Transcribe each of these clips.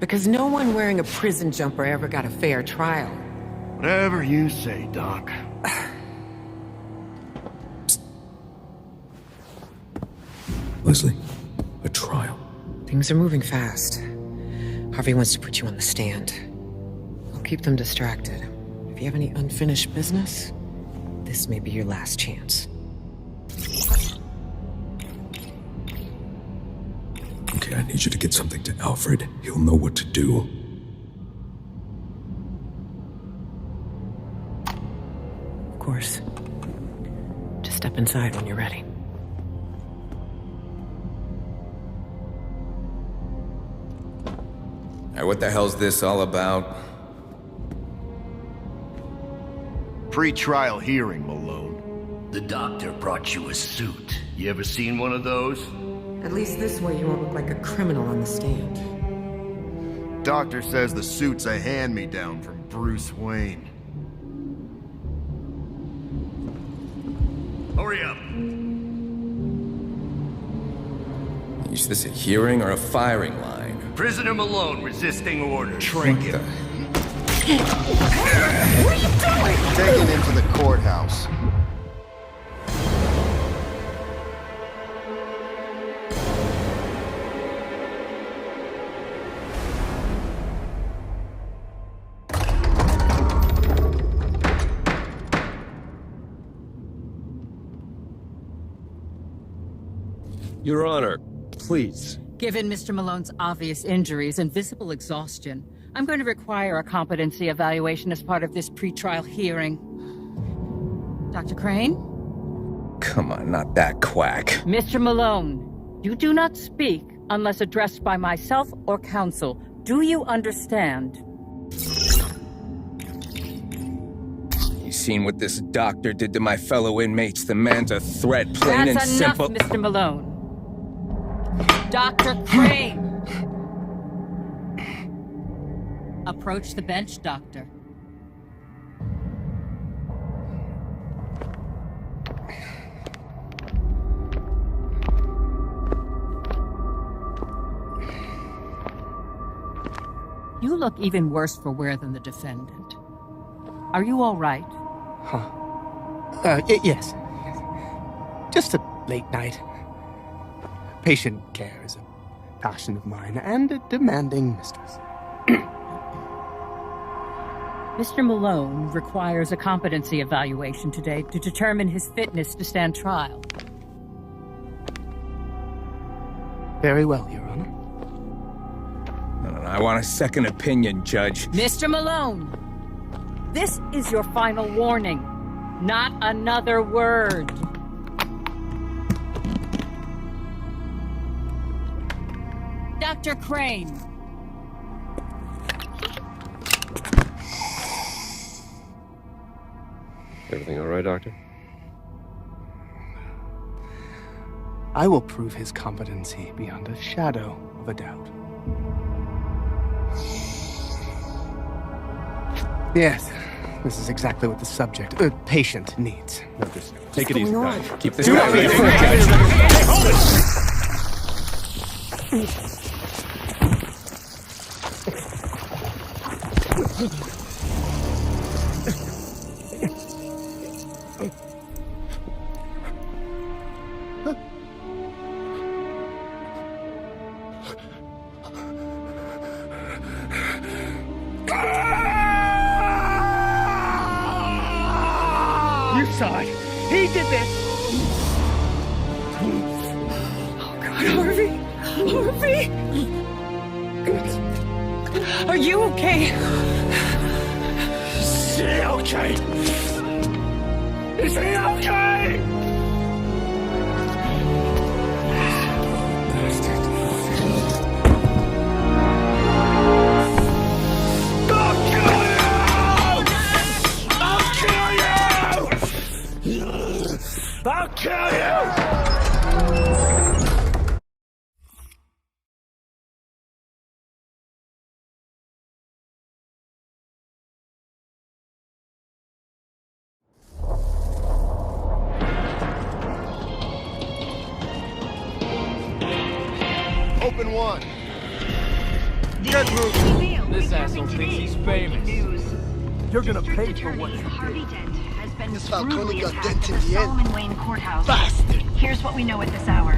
Because no one wearing a prison jumper ever got a fair trial. Whatever you say, Doc. Leslie, a trial. Things are moving fast. Harvey wants to put you on the stand. I'll keep them distracted. If you have any unfinished business, this may be your last chance. Okay, I need you to get something to Alfred. He'll know what to do. Of course. Just step inside when you're ready. What the hell's this all about? Pre-trial hearing, Malone. The doctor brought you a suit. You ever seen one of those? At least this way you won't look like a criminal on the stand. Doctor says the suit's a hand-me-down from Bruce Wayne. Hurry up! Is this a hearing or a firing line? Prisoner Malone resisting orders. Shrink it. What are you doing? Taking him to the courthouse. Your Honor, please. Given Mr. Malone's obvious injuries and visible exhaustion, I'm going to require a competency evaluation as part of this pretrial hearing. Dr. Crane? Come on, not that quack. Mr. Malone, you do not speak unless addressed by myself or counsel. Do you understand? You seen what this doctor did to my fellow inmates? The man's a threat, plain and simple. That's enough, Mr. Malone. Dr. Crane! Approach the bench, Doctor. You look even worse for wear than the defendant. Are you all right? Yes. Just a late night. Patient care is a passion of mine, and a demanding mistress. Mr. Malone requires a competency evaluation today to determine his fitness to stand trial. Very well, Your Honor. No, I want a second opinion, Judge. Mr. Malone, this is your final warning. Not another word. Dr. Crane. Everything all right, Doctor? I will prove his competency beyond a shadow of a doubt. Yes, this is exactly what the patient needs. No, just take it easy, on? Doc. Keep this guy away from the Judge. You saw it. He did this. Oh God, Harvey! Harvey! Are you okay? Is he okay? Is he okay? I'll kill you! Open one. Get moving. This asshole thinks he's famous. You're gonna pay for what you Harvey did. Dent has been This Falcone brutally got attacked Dent at in the the end. Solomon Wayne Courthouse. Bastard! Here's what we know at this hour.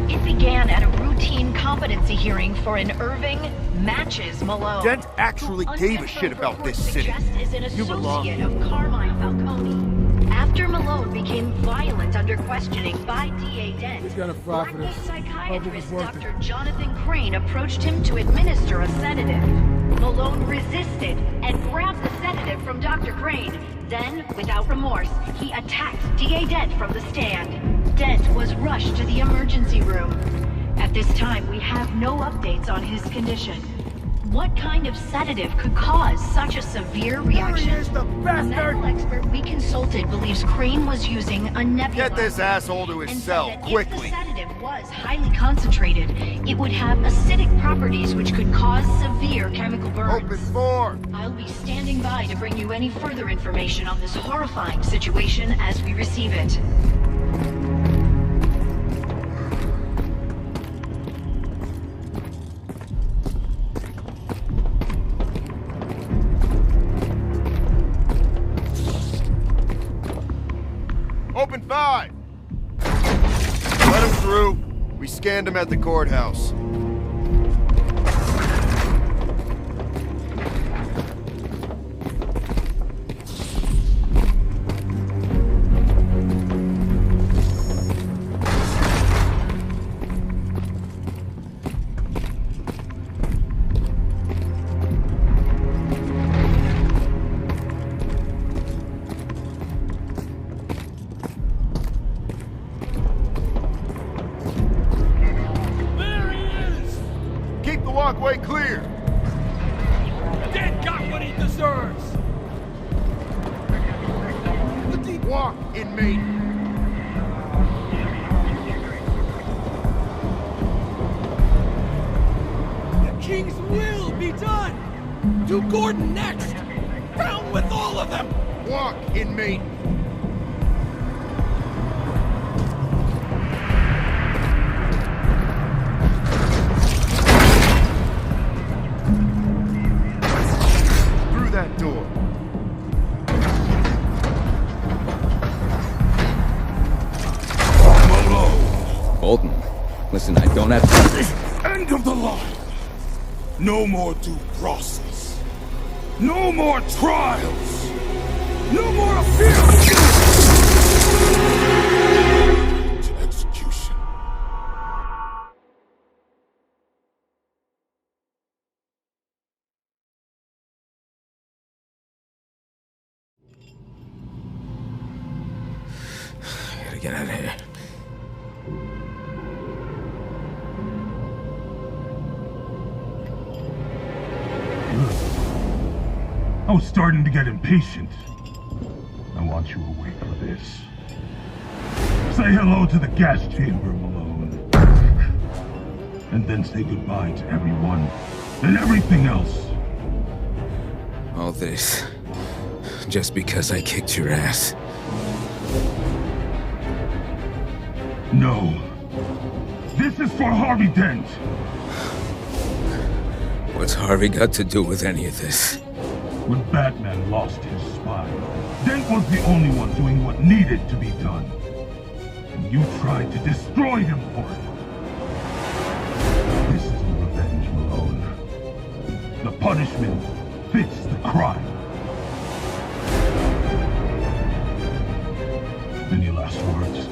It began at a routine competency hearing for an Irving Matches Malone. Dent actually gave a shit about this city. Is an You belong associate of Carmine Falcone. After Malone became violent under questioning by D.A. Dent, He's got a fry for this. psychiatrist Dr. Jonathan Crane approached him to administer a sedative. Malone resisted and grabbed the sedative from Dr. Crane. Then, without remorse, he attacked D.A. Dent from the stand. Dent was rushed to the emergency room. At this time, we have no updates on his condition. What kind of sedative could cause such a severe reaction? There he is, the The bastard! medical expert we consulted believes Crane was using a nebulizer. Get this asshole to his and said cell, that quickly. If the sedative was highly concentrated, it would have acidic properties which could cause severe chemical burns. Open 4. I'll be standing by to bring you any further information on this horrifying situation as we receive it. Open 5. Let him through. We scanned him at the courthouse. There he is! Keep the walkway clear. Dent got what he deserves! Walk, inmate. The King's will be done! Do Gordon next! Down with all of them! Walk, inmate. Through that door. Bolton, listen, I don't have... End of the line. No more due process. No more trials. No more appeal. To execution. Gotta get out of here. I was starting to get impatient. I want you awake for this. Say hello to the gas chamber, Malone. And then say goodbye to everyone and everything else. All this, just because I kicked your ass. No. This is for Harvey Dent. What's Harvey got to do with any of this? When Batman lost his spine, Dent was the only one doing what needed to be done. And you tried to destroy him for it. This is the revenge, Malone. The punishment fits the crime. Any last words?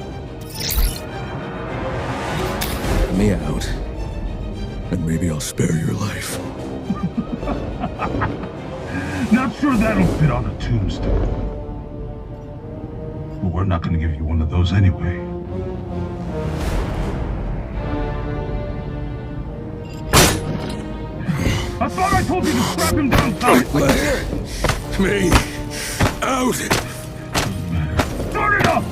Let me out, and maybe I'll spare your life. Not sure that'll fit on a tombstone. But we're not gonna give you one of those anyway. I thought I told you to strap him down tight! Let me out! Start it up!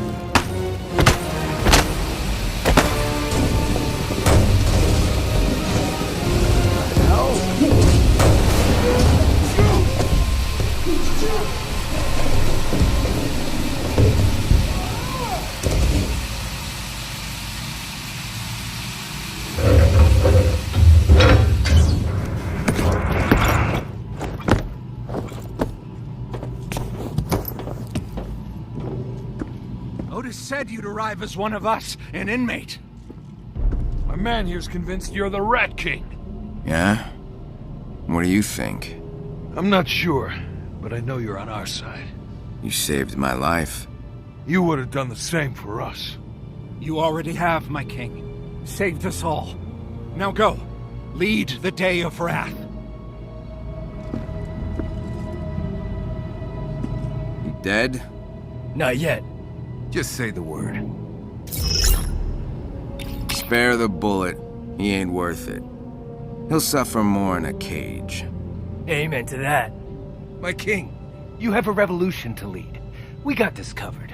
notice said you'd arrive as one of us, an inmate. My man here's convinced you're the Rat King. Yeah? What do you think? I'm not sure, but I know you're on our side. You saved my life. You would have done the same for us. You already have, my king. Saved us all. Now go. Lead the Day of Wrath. You dead? Not yet. Just say the word. Spare the bullet. He ain't worth it. He'll suffer more in a cage. Amen to that. My king, you have a revolution to lead. We got this covered.